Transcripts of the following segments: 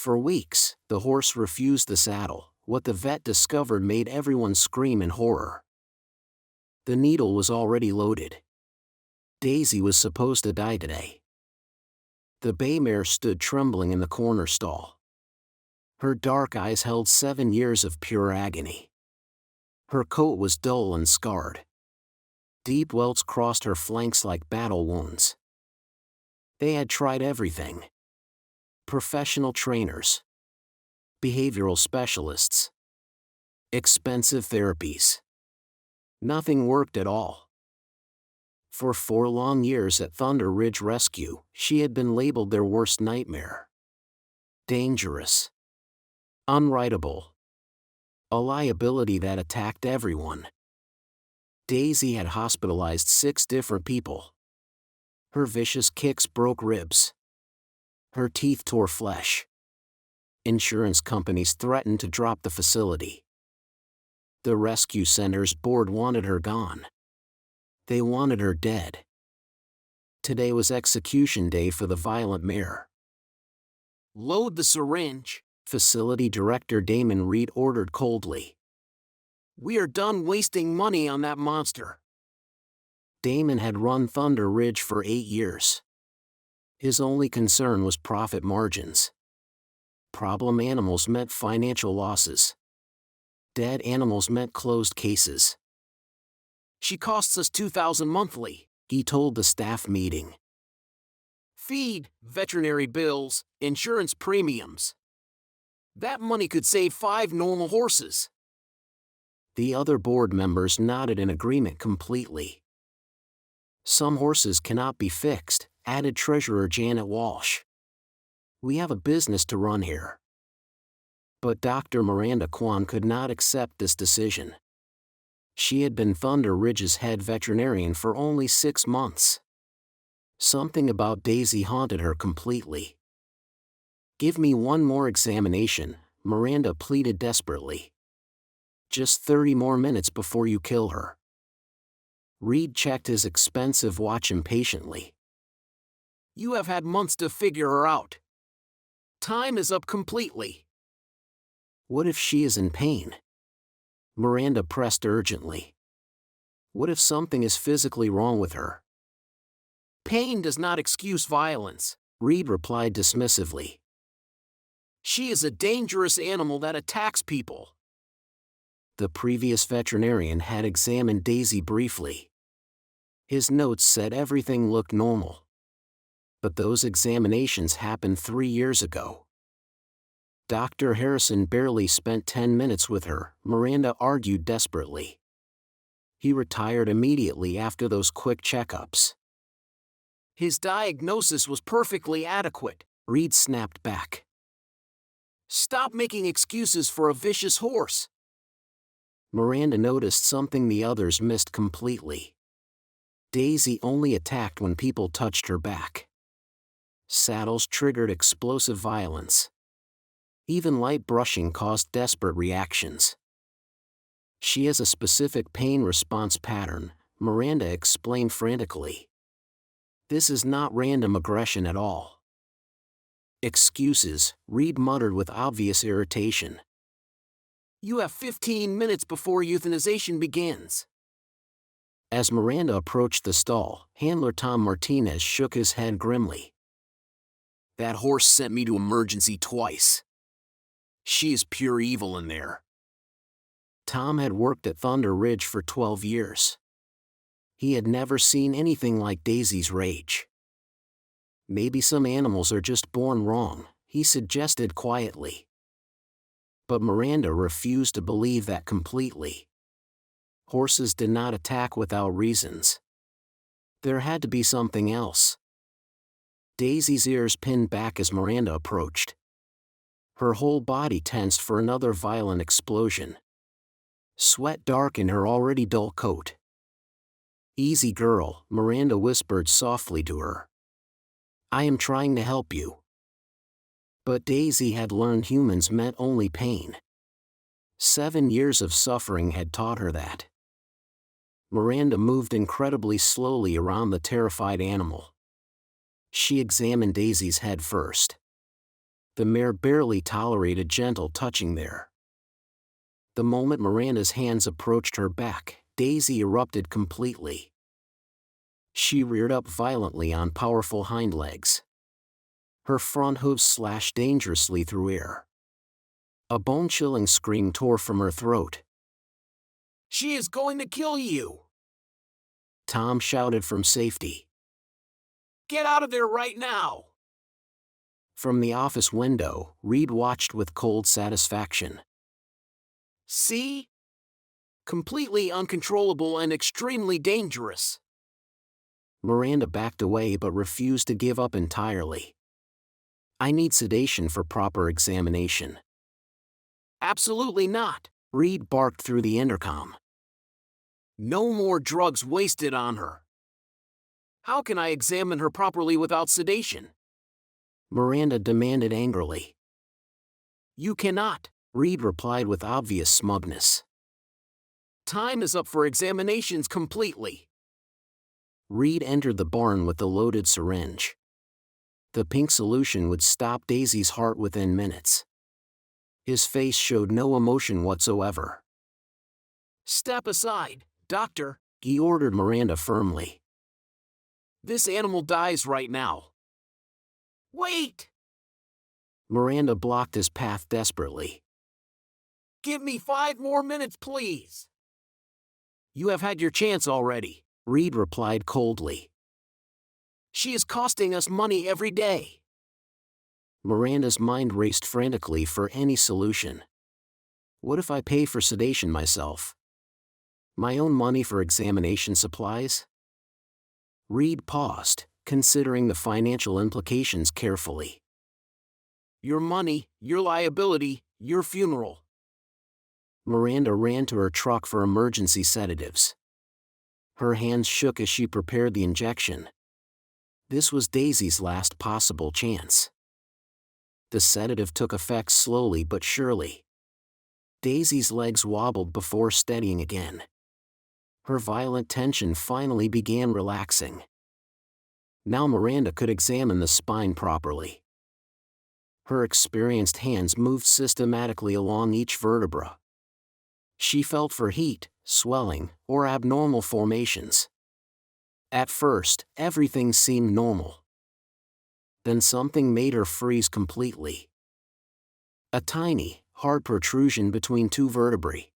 For weeks, the horse refused the saddle. What the vet discovered made everyone scream in horror. The needle was already loaded. Daisy was supposed to die today. The bay mare stood trembling in the corner stall. Her dark eyes held 7 years of pure agony. Her coat was dull and scarred. Deep welts crossed her flanks like battle wounds. They had tried everything. Professional trainers. Behavioral specialists. Expensive therapies. Nothing worked at all. For 4 long years at Thunder Ridge Rescue, she had been labeled their worst nightmare. Dangerous. Unwritable. A liability that attacked everyone. Daisy had hospitalized 6 different people. Her vicious kicks broke ribs. Her teeth tore flesh. Insurance companies threatened to drop the facility. The rescue center's board wanted her gone. They wanted her dead. Today was execution day for the violent mare. "Load the syringe," facility director Damon Reed ordered coldly. "We are done wasting money on that monster." Damon had run Thunder Ridge for 8 years. His only concern was profit margins. Problem animals meant financial losses. Dead animals meant closed cases. "She costs us $2,000 monthly," he told the staff meeting. "Feed, veterinary bills, insurance premiums. That money could save 5 normal horses." The other board members nodded in agreement completely. "Some horses cannot be fixed," added Treasurer Janet Walsh. "We have a business to run here." But Dr. Miranda Kwan could not accept this decision. She had been Thunder Ridge's head veterinarian for only 6 months. Something about Daisy haunted her completely. "Give me one more examination," Miranda pleaded desperately. "Just 30 more minutes before you kill her." Reed checked his expensive watch impatiently. "You have had months to figure her out. Time is up completely." "What if she is in pain?" Miranda pressed urgently. "What if something is physically wrong with her?" "Pain does not excuse violence," Reed replied dismissively. "She is a dangerous animal that attacks people." The previous veterinarian had examined Daisy briefly. His notes said everything looked normal. But those examinations happened 3 years ago. Dr. Harrison barely spent 10 minutes with her, Miranda argued desperately. He retired immediately after those quick checkups. "His diagnosis was perfectly adequate," Reed snapped back. "Stop making excuses for a vicious horse." Miranda noticed something the others missed completely. Daisy only attacked when people touched her back. Saddles triggered explosive violence. Even light brushing caused desperate reactions. "She has a specific pain response pattern," Miranda explained frantically. "This is not random aggression at all." "Excuses," Reed muttered with obvious irritation. "You have 15 minutes before euthanization begins." As Miranda approached the stall, handler Tom Martinez shook his head grimly. "That horse sent me to emergency twice. She is pure evil in there." Tom had worked at Thunder Ridge for 12 years. He had never seen anything like Daisy's rage. "Maybe some animals are just born wrong," he suggested quietly. But Miranda refused to believe that completely. Horses did not attack without reasons. There had to be something else. Daisy's ears pinned back as Miranda approached. Her whole body tensed for another violent explosion. Sweat darkened her already dull coat. "Easy girl," Miranda whispered softly to her. "I am trying to help you." But Daisy had learned humans meant only pain. 7 years of suffering had taught her that. Miranda moved incredibly slowly around the terrified animal. She examined Daisy's head first. The mare barely tolerated gentle touching there. The moment Miranda's hands approached her back, Daisy erupted completely. She reared up violently on powerful hind legs. Her front hooves slashed dangerously through air. A bone-chilling scream tore from her throat. "She is going to kill you!" Tom shouted from safety. "Get out of there right now!" From the office window, Reed watched with cold satisfaction. "See? Completely uncontrollable and extremely dangerous." Miranda backed away but refused to give up entirely. "I need sedation for proper examination." "Absolutely not," Reed barked through the intercom. "No more drugs wasted on her. How can I examine her properly without sedation?" Miranda demanded angrily. "You cannot," Reed replied with obvious smugness. "Time is up for examinations completely." Reed entered the barn with the loaded syringe. The pink solution would stop Daisy's heart within minutes. His face showed no emotion whatsoever. "Step aside, doctor," he ordered Miranda firmly. "This animal dies right now." "Wait!" Miranda blocked his path desperately. "Give me 5 more minutes, please." "You have had your chance already," Reed replied coldly. "She is costing us money every day." Miranda's mind raced frantically for any solution. What if I pay for sedation myself? My own money for examination supplies? Reed paused, considering the financial implications carefully. "Your money, your liability, your funeral." Miranda ran to her truck for emergency sedatives. Her hands shook as she prepared the injection. This was Daisy's last possible chance. The sedative took effect slowly but surely. Daisy's legs wobbled before steadying again. Her violent tension finally began relaxing. Now Miranda could examine the spine properly. Her experienced hands moved systematically along each vertebra. She felt for heat, swelling, or abnormal formations. At first, everything seemed normal. Then something made her freeze completely. A tiny, hard protrusion between 2 vertebrae.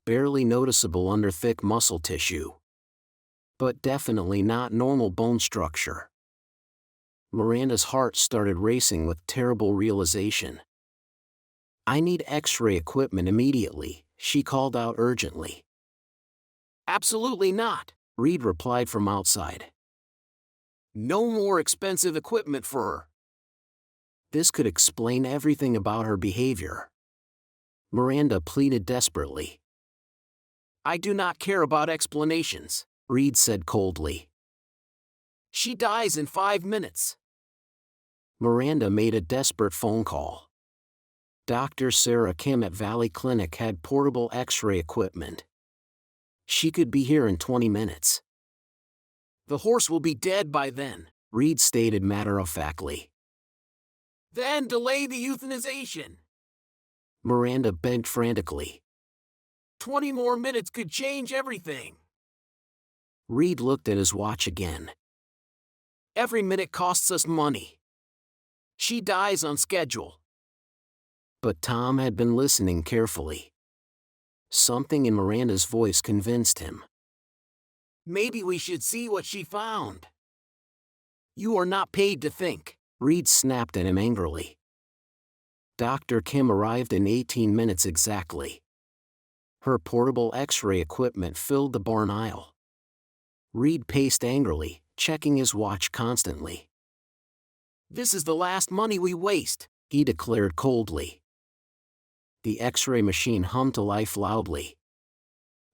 Barely noticeable under thick muscle tissue. But definitely not normal bone structure. Miranda's heart started racing with terrible realization. "I need X-ray equipment immediately," she called out urgently. "Absolutely not," Reed replied from outside. "No more expensive equipment for her." This could explain everything about her behavior. Miranda pleaded desperately. "I do not care about explanations," Reed said coldly. "She dies in 5 minutes." Miranda made a desperate phone call. Dr. Sarah Kim at Valley Clinic had portable X-ray equipment. She could be here in 20 minutes. "The horse will be dead by then," Reed stated matter-of-factly. "Then delay the euthanization." Miranda begged frantically. 20 more minutes could change everything." Reed looked at his watch again. "Every minute costs us money. She dies on schedule." But Tom had been listening carefully. Something in Miranda's voice convinced him. "Maybe we should see what she found." "You are not paid to think," Reed snapped at him angrily. Dr. Kim arrived in 18 minutes exactly. Her portable X-ray equipment filled the barn aisle. Reed paced angrily, checking his watch constantly. "This is the last money we waste," he declared coldly. The X-ray machine hummed to life loudly.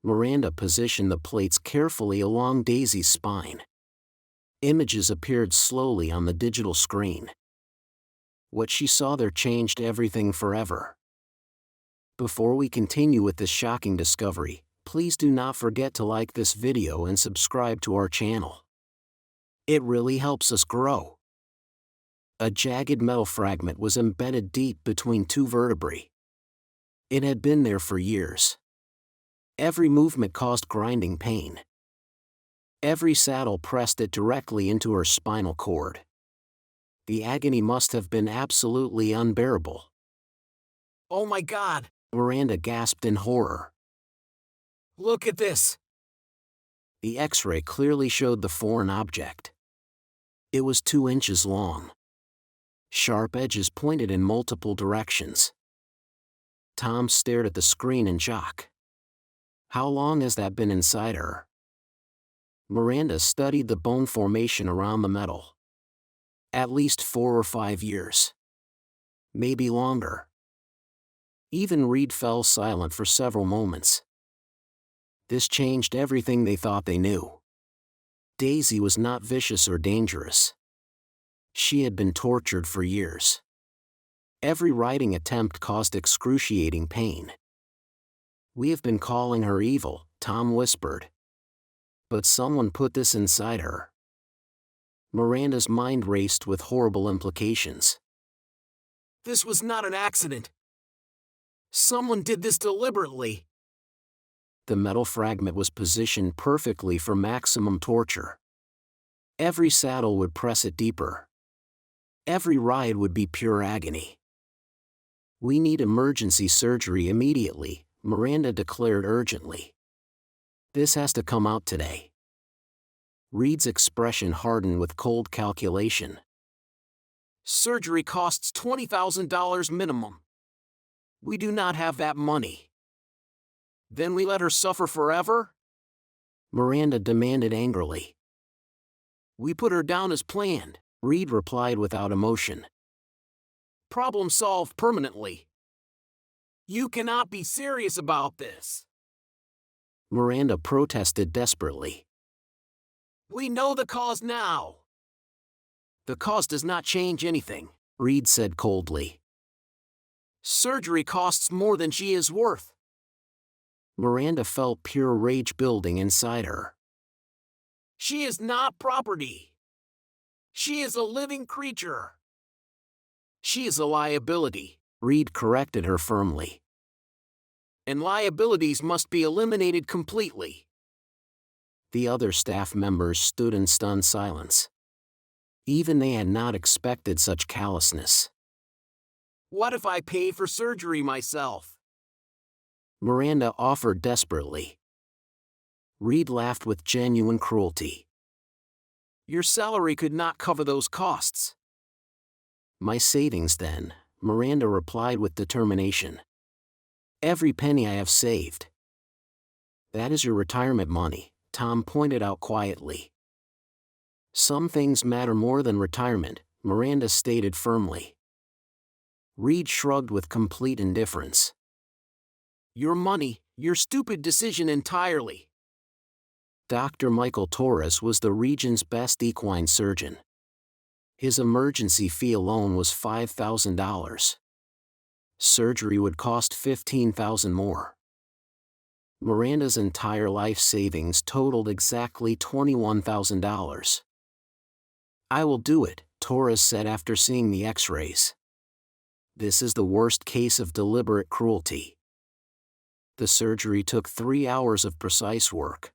Miranda positioned the plates carefully along Daisy's spine. Images appeared slowly on the digital screen. What she saw there changed everything forever. Before we continue with this shocking discovery, please do not forget to like this video and subscribe to our channel. It really helps us grow. A jagged metal fragment was embedded deep between two vertebrae. It had been there for years. Every movement caused grinding pain. Every saddle pressed it directly into her spinal cord. The agony must have been absolutely unbearable. Oh my God! Miranda gasped in horror. Look at this! The X-ray clearly showed the foreign object. It was 2 inches long. Sharp edges pointed in multiple directions. Tom stared at the screen in shock. How long has that been inside her? Miranda studied the bone formation around the metal. At least 4 or 5 years. Maybe longer. Even Reed fell silent for several moments. This changed everything they thought they knew. Daisy was not vicious or dangerous. She had been tortured for years. Every riding attempt caused excruciating pain. "We have been calling her evil," Tom whispered. "But someone put this inside her." Miranda's mind raced with horrible implications. This was not an accident. Someone did this deliberately. The metal fragment was positioned perfectly for maximum torture. Every saddle would press it deeper. Every ride would be pure agony. "We need emergency surgery immediately," Miranda declared urgently. "This has to come out today." Reed's expression hardened with cold calculation. Surgery costs $20,000 minimum. We do not have that money. Then we let her suffer forever? Miranda demanded angrily. We put her down as planned, Reed replied without emotion. Problem solved permanently. You cannot be serious about this. Miranda protested desperately. We know the cause now. The cause does not change anything, Reed said coldly. Surgery costs more than she is worth. Miranda felt pure rage building inside her. She is not property. She is a living creature. She is a liability, Reed corrected her firmly. And liabilities must be eliminated completely. The other staff members stood in stunned silence. Even they had not expected such callousness. What if I pay for surgery myself? Miranda offered desperately. Reed laughed with genuine cruelty. Your salary could not cover those costs. My savings then, Miranda replied with determination. Every penny I have saved. That is your retirement money, Tom pointed out quietly. Some things matter more than retirement, Miranda stated firmly. Reed shrugged with complete indifference. Your money, your stupid decision entirely. Dr. Michael Torres was the region's best equine surgeon. His emergency fee alone was $5,000. Surgery would cost $15,000 more. Miranda's entire life savings totaled exactly $21,000. I will do it, Torres said after seeing the X-rays. This is the worst case of deliberate cruelty. The surgery took 3 hours of precise work.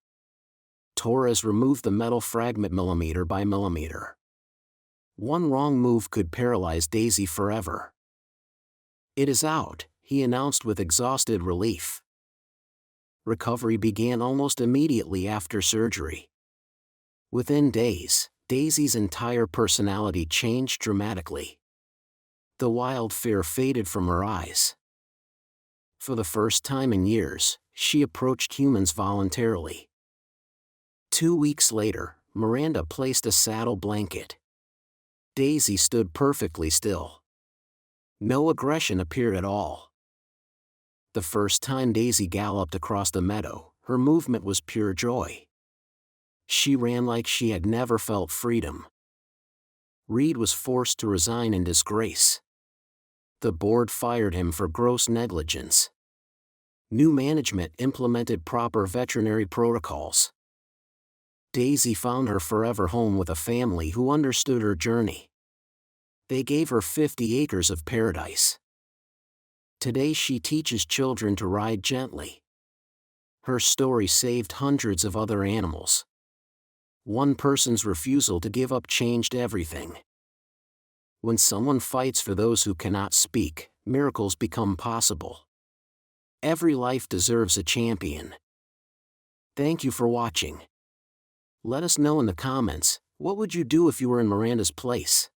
Torres removed the metal fragment millimeter by millimeter. One wrong move could paralyze Daisy forever. It is out, he announced with exhausted relief. Recovery began almost immediately after surgery. Within days, Daisy's entire personality changed dramatically. The wild fear faded from her eyes. For the first time in years, she approached humans voluntarily. 2 weeks later, Miranda placed a saddle blanket. Daisy stood perfectly still. No aggression appeared at all. The first time Daisy galloped across the meadow, her movement was pure joy. She ran like she had never felt freedom. Reed was forced to resign in disgrace. The board fired him for gross negligence. New management implemented proper veterinary protocols. Daisy found her forever home with a family who understood her journey. They gave her 50 acres of paradise. Today she teaches children to ride gently. Her story saved hundreds of other animals. One person's refusal to give up changed everything. When someone fights for those who cannot speak, miracles become possible. Every life deserves a champion. Thank you for watching. Let us know in the comments, what would you do if you were in Miranda's place?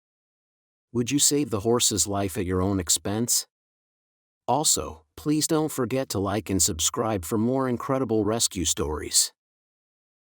Would you save the horse's life at your own expense? Also, please don't forget to like and subscribe for more incredible rescue stories.